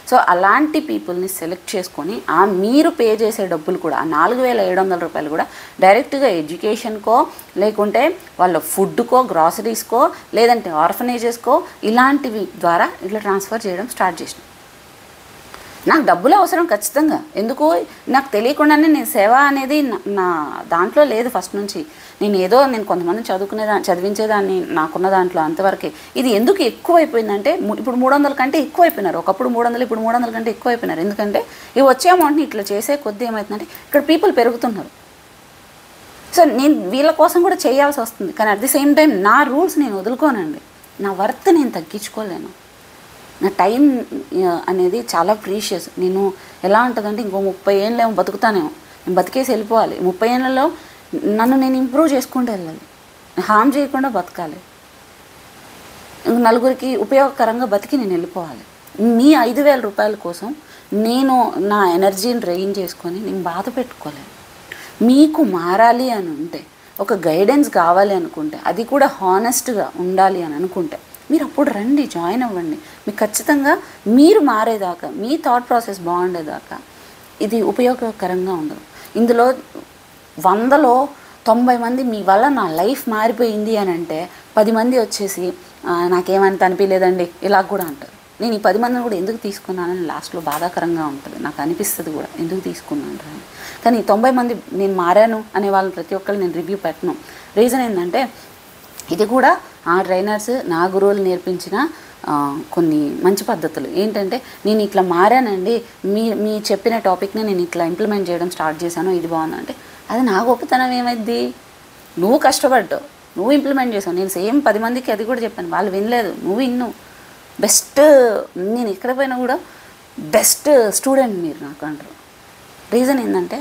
సో అలాంటి పీపుల్ని సెలెక్ట్ చేసుకొని మీరు పే చేసే డబ్బులు కూడా 4,700 రూపాయలు కూడా డైరెక్ట్గా ఎడ్యుకేషన్కో, లేకుంటే వాళ్ళ ఫుడ్కో, గ్రాసరీస్కో, లేదంటే ఆర్ఫనేజెస్కో ఇలాంటివి ద్వారా ఇట్లా ట్రాన్స్ఫర్ చేయడం స్టార్ట్ చేసినాం. నాకు డబ్బులు అవసరం ఖచ్చితంగా. ఎందుకు నాకు తెలియకుండానే నేను సేవ అనేది నా దాంట్లో లేదు ఫస్ట్ నుంచి. నేను కొంతమంది చదివించేదాన్ని నాకున్న దాంట్లో అంతవరకే. ఇది ఎందుకు ఎక్కువైపోయిందంటే ఇప్పుడు 300 కంటే ఎక్కువైపోయినారు. ఒకప్పుడు 300, ఇప్పుడు 300 కంటే ఎక్కువైపోయినారు. ఎందుకంటే ఇవి వచ్చే అమౌంట్ని ఇట్లా చేసే కొద్దీ ఏమవుతుందంటే ఇక్కడ పీపుల్ పెరుగుతున్నారు. సో నేను వీళ్ళ కోసం కూడా చేయాల్సి వస్తుంది. కానీ అట్ ది సేమ్ టైం నా రూల్స్ నేను వదులుకోనండి, నా వర్త్ నేను తగ్గించుకోలేను. నా టైం అనేది చాలా ప్రీషియస్. నేను ఎలా ఉంటుందంటే ఇంకో 30 ఏళ్ళేమో బతుకుతానేమో, నేను బతికేసి వెళ్ళిపోవాలి. 30 ఏళ్ళలో నన్ను నేను ఇంప్రూవ్ చేసుకుంటూ వెళ్ళాలి, హామ్ చేయకుండా బతకాలి, నలుగురికి ఉపయోగకరంగా బతికి నేను వెళ్ళిపోవాలి. మీ 5,000 రూపాయల కోసం నేను నా ఎనర్జీని డ్రైన్ చేసుకొని నేను బాధ పెట్టుకోలేను. మీకు మారాలి అని ఉంటే, ఒక గైడెన్స్ కావాలి అనుకుంటే, అది కూడా హానెస్ట్గా ఉండాలి అని అనుకుంటే మీరు అప్పుడు రండి, జాయిన్ అవ్వండి. మీకు ఖచ్చితంగా మీరు మారేదాకా, మీ థాట్ ప్రాసెస్ బాగుండేదాకా ఇది ఉపయోగకరంగా ఉండదు. ఇందులో 100లో 90 మంది మీ వల్ల నా లైఫ్ మారిపోయింది అని అంటే 10 మంది వచ్చేసి నాకేమంత అనిపించలేదండి ఇలా కూడా అంటారు. నేను ఈ 10 మందిని కూడా ఎందుకు తీసుకున్నానని లాస్ట్లో బాధాకరంగా ఉంటుంది, నాకు అనిపిస్తుంది కూడా ఎందుకు తీసుకున్నాను అని. కానీ 90 మంది నేను మారాను అనే వాళ్ళని ప్రతి ఒక్కరు నేను రివ్యూ పెట్టను. రీజన్ ఏంటంటే ఇది కూడా ఆ ట్రైనర్స్, నా గురువులు నేర్పించిన కొన్ని మంచి పద్ధతులు. ఏంటంటే నేను ఇట్లా మారానండి, మీ చెప్పిన టాపిక్ని నేను ఇట్లా ఇంప్లిమెంట్ చేయడం స్టార్ట్ చేశాను, ఇది బాగుందంటే అది నా గొప్పతనం ఏమైద్ది? నువ్వు కష్టపడ్డావు, నువ్వు ఇంప్లిమెంట్ చేసావు. నేను సేమ్ 10 మందికి అది కూడా చెప్పాను, వాళ్ళు వినలేదు, నువ్వు విన్ను. బెస్ట్, నేను ఎక్కడ పోయినా కూడా బెస్ట్ స్టూడెంట్ మీరు నాకు అంటారు. రీజన్ ఏంటంటే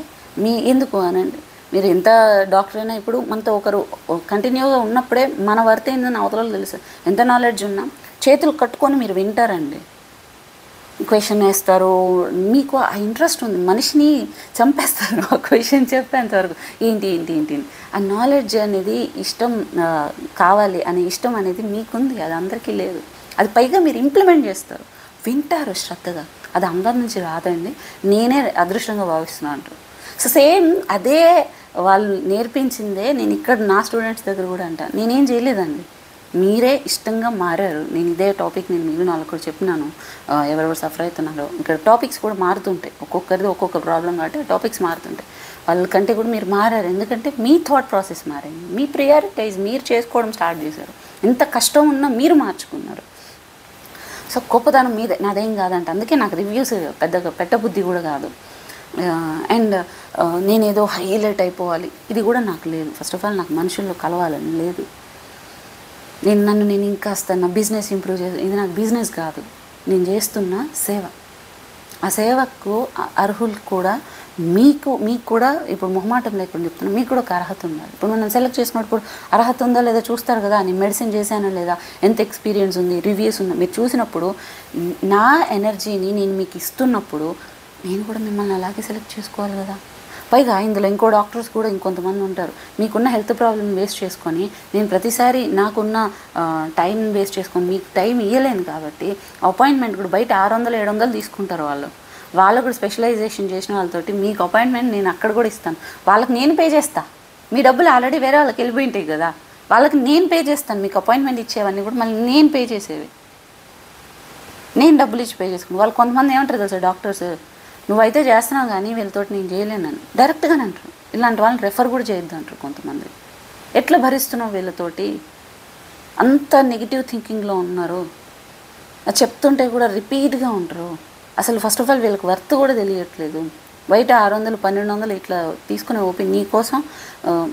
ఎందుకు అనండి, మీరు ఎంత డాక్టర్ అయినా ఇప్పుడు మనతో ఒకరు కంటిన్యూగా ఉన్నప్పుడే మన వర్త్ ఏందని అవతలలో తెలుసు. ఎంత నాలెడ్జ్ ఉన్నా చేతులు కట్టుకొని మీరు వింటారండి, క్వశ్చన్ వేస్తారు, మీకు ఆ ఇంట్రెస్ట్ ఉంది, మనిషిని చంపేస్తారు ఆ క్వశ్చన్ చెప్పేంతవరకు. ఏంటి ఆ నాలెడ్జ్ అనేది ఇష్టం కావాలి అనే ఇష్టం అనేది మీకుంది, అది అందరికీ లేదు. అది పైగా మీరు ఇంప్లిమెంట్ చేస్తారు, వింటారు శ్రద్ధగా. అది అందరి నుంచి రాదండి, నేనే అదృష్టంగా భావిస్తున్నాను అంటారు. సో సేమ్ అదే వాళ్ళు నేర్పించిందే నేను ఇక్కడ నా స్టూడెంట్స్ దగ్గర కూడా అంటాను. నేనేం చేయలేదండి, మీరే ఇష్టంగా మారారు. నేను ఇదే టాపిక్ నేను మీరు నాలుగు కూడా చెప్పినాను, ఎవరెవరు సఫర్ అవుతున్నారో. ఇక్కడ టాపిక్స్ కూడా మారుతుంటాయి, ఒక్కొక్కరిది ఒక్కొక్క ప్రాబ్లం కాబట్టి టాపిక్స్ మారుతుంటాయి. వాళ్ళకంటే కూడా మీరు మారారు, ఎందుకంటే మీ థాట్ ప్రాసెస్ మారింది, మీ ప్రియారిటైజ్ మీరు చేసుకోవడం స్టార్ట్ చేశారు. ఎంత కష్టం ఉన్నా మీరు మార్చుకున్నారు. సో గొప్పతనం మీదే, నాదేం కాదంట. అందుకే నాకు రివ్యూస్ పెద్దగా పెట్టబుద్ధి కూడా కాదు. అండ్ నేనేదో హైలైట్ అయిపోవాలి ఇది కూడా నాకు లేదు. ఫస్ట్ ఆఫ్ ఆల్ నాకు మనుషుల్లో కలవాలని లేదు. నేను ఇంకా నా బిజినెస్ ఇంప్రూవ్ చేసి, ఇది నాకు బిజినెస్ కాదు, నేను చేస్తున్న సేవ. ఆ సేవకు అర్హులు కూడా మీకు కూడా ఇప్పుడు మొహమాటం లేకుండా చెప్తున్నాను, మీకు కూడా ఒక అర్హత ఉండాలి. ఇప్పుడు మనం సెలెక్ట్ చేసుకున్నప్పుడు అర్హత ఉందా లేదా చూస్తారు కదా, నేను మెడిసిన్ చేశానా లేదా, ఎంత ఎక్స్పీరియన్స్ ఉంది, రివ్యూస్ ఉందా, మీరు చూసినప్పుడు నా ఎనర్జీని నేను మీకు ఇస్తున్నప్పుడు నేను కూడా మిమ్మల్ని అలాగే సెలెక్ట్ చేసుకోవాలి కదా. పైగా ఇందులో ఇంకో డాక్టర్స్ కూడా ఇంకొంతమంది ఉంటారు, మీకున్న హెల్త్ ప్రాబ్లమ్ వేస్ట్ చేసుకొని నేను ప్రతిసారి నాకున్న టైం వేస్ట్ చేసుకొని మీకు టైం ఇవ్వలేను కాబట్టి అపాయింట్మెంట్ కూడా బయట 600-700 తీసుకుంటారు వాళ్ళు కూడా స్పెషలైజేషన్ చేసిన వాళ్ళతోటి మీకు అపాయింట్మెంట్ నేను అక్కడ కూడా ఇస్తాను, వాళ్ళకి నేను పే చేస్తాను. మీ డబ్బులు ఆల్రెడీ వేరే వాళ్ళకి వెళ్ళిపోయి ఉంటాయి కదా, వాళ్ళకి నేను పే చేస్తాను. మీకు అపాయింట్మెంట్ ఇచ్చేవన్నీ కూడా మళ్ళీ నేను పే చేసేవి, నేను డబ్బులు ఇచ్చి పే చేసుకుని. వాళ్ళు కొంతమంది ఏమంటారు తెలుసా డాక్టర్స్, నువ్వైతే చేస్తున్నావు కానీ వీళ్ళతోటి నేను చేయలేనని డైరెక్ట్గానే అంటారు. ఇలాంటి వాళ్ళని రెఫర్ కూడా చేయొద్దు అంటారు కొంతమంది. ఎట్లా భరిస్తున్నావు వీళ్ళతోటి, అంత నెగిటివ్ థింకింగ్లో ఉన్నారు, అది చెప్తుంటే కూడా రిపీట్గా ఉంటారు. అసలు ఫస్ట్ ఆఫ్ ఆల్ వీళ్ళకి వర్త్ కూడా తెలియట్లేదు. బయట 600-1200 ఇట్లా తీసుకునే ఓపెన్ నీకోసం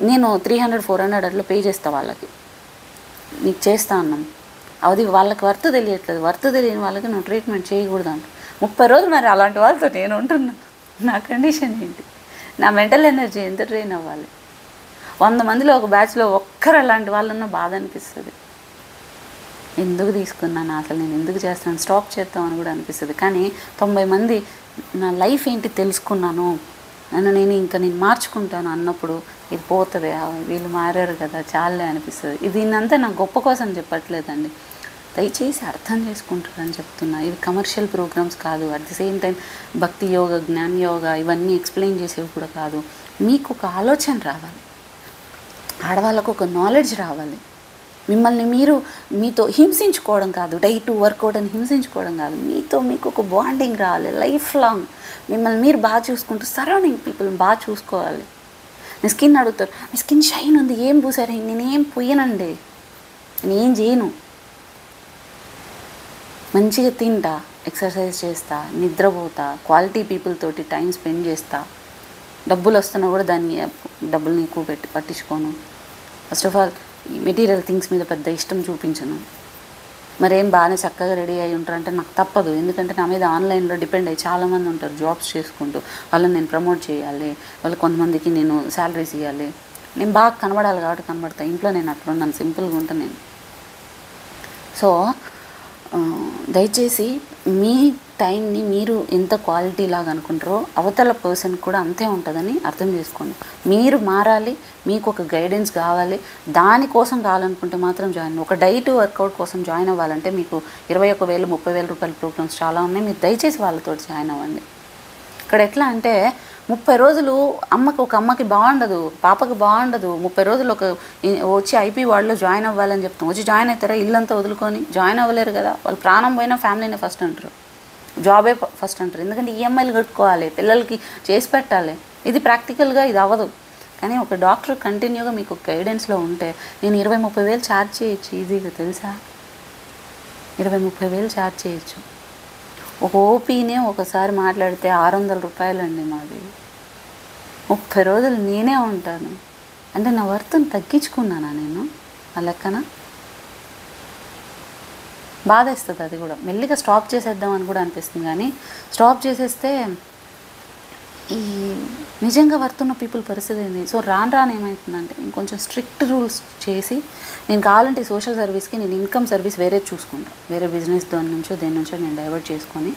నేను 300-400 అట్లా పే చేస్తా వాళ్ళకి, నీకు చేస్తా అన్నాం. అది వాళ్ళకి వర్త్ తెలియట్లేదు. వర్త్ తెలియని వాళ్ళకి నువ్వు ట్రీట్మెంట్ చేయకూడదు అంట. 30 రోజులు మరి అలాంటి వాళ్ళతో నేను ఉంటున్నాను. నా కండిషన్ ఏంటి, నా మెంటల్ ఎనర్జీ ఎంత ట్రైన్ అవ్వాలి? 100 మందిలో ఒక బ్యాచ్లో ఒక్కరు అలాంటి వాళ్ళన్న బాధ అనిపిస్తుంది. ఎందుకు తీసుకున్నాను అసలు, నేను ఎందుకు చేస్తాను, స్టాప్ చేద్దామని కూడా అనిపిస్తుంది. కానీ 90 మంది నా లైఫ్ ఏంటి తెలుసుకున్నాను, నేను మార్చుకుంటాను అన్నప్పుడు ఇది పోతుంది, వీళ్ళు మారారు కదా చాలే అనిపిస్తుంది. దీన్నంతా నా గొప్ప కోసం చెప్పట్లేదండి, దయచేసి అర్థం చేసుకుంటారని చెప్తున్నా. ఇవి కమర్షియల్ ప్రోగ్రామ్స్ కాదు, అట్ ది సేమ్ టైం భక్తి యోగ, జ్ఞాన యోగ ఇవన్నీ ఎక్స్ప్లెయిన్ చేసేవి కూడా కాదు. మీకు ఒక ఆలోచన రావాలి, ఆడవాళ్ళకు ఒక నాలెడ్జ్ రావాలి. మిమ్మల్ని మీతో హింసించుకోవడం కాదు, డైట్ వర్కౌట్ అని హింసించుకోవడం కాదు, మీకు ఒక బాండింగ్ రావాలి లైఫ్ లాంగ్. మిమ్మల్ని మీరు బాగా చూసుకుంటూ సరౌండింగ్ పీపుల్ని బాగా చూసుకోవాలి. మీ స్కిన్ అడుగుతారు, మీ స్కిన్ షైన్ ఉంది, ఏం పూసారు, నేనేం పోయానండి, నేనేం చేయను, మంచిగా తింటా, ఎక్సర్సైజ్ చేస్తా, నిద్రపోతా, క్వాలిటీ పీపుల్ తోటి టైం స్పెండ్ చేస్తా, డబ్బులు వస్తున్నా కూడా డబ్బుల్ని ఎక్కువ పట్టించుకోను. ఫస్ట్ ఆఫ్ ఆల్ ఈ మెటీరియల్ థింగ్స్ మీద పెద్ద ఇష్టం చూపించను. మరేం బాగానే చక్కగా రెడీ అయి ఉంటారంటే నాకు తప్పదు, ఎందుకంటే నా మీద ఆన్లైన్లో డిపెండ్ అయ్యి చాలామంది ఉంటారు జాబ్స్ చేసుకుంటూ, వాళ్ళని నేను ప్రమోట్ చేయాలి, కొంతమందికి నేను శాలరీస్ ఇవ్వాలి, నేను బాగా కనబడాలి కాబట్టి కనబడతా. ఇంట్లో నేను అట్లా ఉన్నాను, సింపుల్గా ఉంటాను నేను. సో దయచేసి మీ టైంని మీరు ఎంత క్వాలిటీ లాగా అనుకుంటారో అవతల పర్సన్ కూడా అంతే ఉంటుందని అర్థం చేసుకోండి. మీరు మారాలి, మీకు ఒక గైడెన్స్ కావాలి, దానికోసం కావాలనుకుంటే మాత్రం జాయిన్. ఒక డైట్ వర్కౌట్ కోసం జాయిన్ అవ్వాలంటే మీకు 21,000-30,000 రూపాయల ప్రోగ్రామ్స్ చాలా ఉన్నాయి, మీరు దయచేసి వాళ్ళతో జాయిన్ అవ్వండి. ఇక్కడ ఎట్లా అంటే 30 రోజులు ఒక అమ్మకి బాగుండదు, పాపకి బాగుండదు. 30 రోజులు వచ్చి ఐపీ వాళ్ళలో జాయిన్ అవ్వాలని చెప్తాం, వచ్చి జాయిన్ అవుతారా, ఇల్లంతా వదులుకొని జాయిన్ అవ్వలేరు కదా. వాళ్ళు ప్రాణం పోయినా ఫ్యామిలీనే ఫస్ట్ అంటారు, జాబే ఫస్ట్ అంటారు. ఎందుకంటే ఈఎంఐలు కట్టుకోవాలి, పిల్లలకి చేసి పెట్టాలి. ఇది ప్రాక్టికల్గా ఇది అవ్వదు. కానీ ఒక డాక్టర్ కంటిన్యూగా మీకు గైడెన్స్లో ఉంటే నేను 20-30 ఛార్జ్ చేయొచ్చు ఈజీగా, తెలుసా? 20-30 ఛార్జ్ చేయొచ్చు. ఒక ఓపీనే ఒకసారి మాట్లాడితే 600 రూపాయలండి మాది. 30 రోజులు నేనే ఉంటాను అంటే నా వర్త్ని తగ్గించుకున్నానా నేను? ఆ లెక్కన బాధేస్తుంది. అది కూడా మెల్లిగా స్టాప్ చేసేద్దామని కూడా అనిపిస్తుంది. కానీ స్టాప్ చేసేస్తే ఈ నిజంగా వర్తున్న పీపుల్ పరిస్థితి ఏంది? సో రాను ఏమవుతుందంటే ఇంకొంచెం స్ట్రిక్ట్ రూల్స్ చేసి, నేను కావాలంటే సోషల్ సర్వీస్కి నేను ఇన్కమ్ సర్వీస్ వేరే చూసుకుంటాను, వేరే బిజినెస్ దేని నుంచో నేను డైవర్ట్ చేసుకొని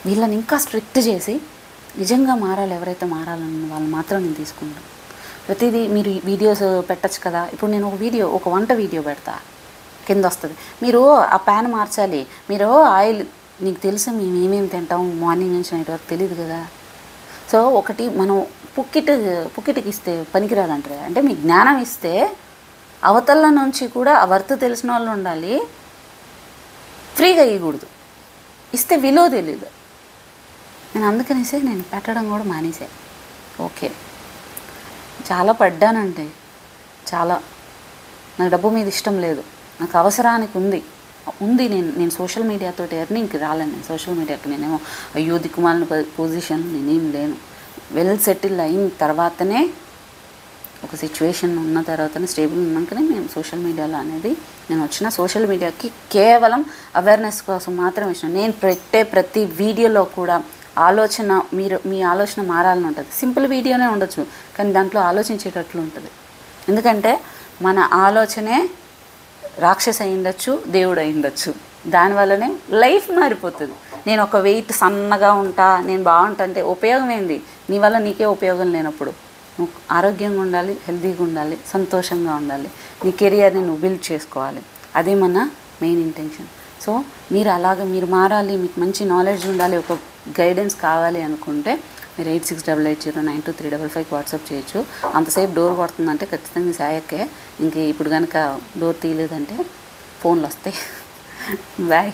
వీళ్ళని ఇంకా స్ట్రిక్ట్ చేసి నిజంగా మారాలి, ఎవరైతే మారాలన్న వాళ్ళు మాత్రం నేను తీసుకుంటాను. ప్రతిదీ మీరు వీడియోస్ పెట్టచ్చు కదా. ఇప్పుడు నేను ఒక వంట వీడియో పెడతా, కింద వస్తుంది మీరు ఆ ప్యాన్ మార్చాలి, మీరు ఆయిల్, నీకు తెలుసు మేము ఏమేమి తింటాం మార్నింగ్ నుంచి నైట్ వరకు తెలియదు కదా. సో ఒకటి మనం పుక్కిటికి ఇస్తే పనికిరాదంటారు. అంటే మీ జ్ఞానం ఇస్తే అవతల నుంచి కూడా ఆ వర్త్ తెలిసిన వాళ్ళు ఉండాలి, ఫ్రీగా ఇవ్వకూడదు. ఇస్తే విలువ తెలీదు. నేను అందుకనేసి నేను పెట్టడం కూడా మానేసే. ఓకే, చాలా పడ్డానంటే చాలా, నాకు డబ్బు మీద ఇష్టం లేదు, నాకు అవసరానికి ఉంది. నేను సోషల్ మీడియాతో ఎర్నింగ్కి రాలేను. నేను సోషల్ మీడియాకి నేనేమో అయ్యో దిక్కుమాలిన పొజిషన్ నేనేం లేను. వెల్ సెటిల్ అయిన తర్వాతనే, ఒక సిచ్యువేషన్ ఉన్న తర్వాతనే, స్టేబుల్ ఉన్నాకనే మేము సోషల్ మీడియాలో అనేది నేను వచ్చిన. సోషల్ మీడియాకి కేవలం అవేర్నెస్ కోసం మాత్రం ఇచ్చిన. నేను పెట్టే ప్రతి వీడియోలో కూడా ఆలోచన మీ ఆలోచన మారాలని ఉంటుంది. సింపుల్ వీడియోనే ఉండొచ్చు, కానీ దాంట్లో ఆలోచించేటట్లు ఉంటుంది. ఎందుకంటే మన ఆలోచనే రాక్షసి అయి ఉండొచ్చు, దేవుడు అయి ఉండొచ్చు. దానివల్లనే లైఫ్ మారిపోతుంది. నేను ఒక వెయిట్ సన్నగా ఉంటా, నేను బాగుంటా అంటే ఉపయోగం ఏంది? నీ వల్ల నీకే ఉపయోగం లేనప్పుడు. నువ్వు ఆరోగ్యంగా ఉండాలి, హెల్తీగా ఉండాలి, సంతోషంగా ఉండాలి, నీ కెరియర్ని నువ్వు బిల్డ్ చేసుకోవాలి. అదే మన మెయిన్ ఇంటెన్షన్. సో మీరు అలాగ మీరు మారాలి, మీకు మంచి నాలెడ్జ్ ఉండాలి, ఒక గైడెన్స్ కావాలి అనుకుంటే మీరు 8688092355కి వాట్సాప్ చేయొచ్చు. అంతసేపు డోర్ కొడుతుందంటే ఖచ్చితంగా సాయక్కే. ఇంక ఇప్పుడు కనుక డోర్ తీయలేదంటే ఫోన్లు వస్తాయి. బాయ్.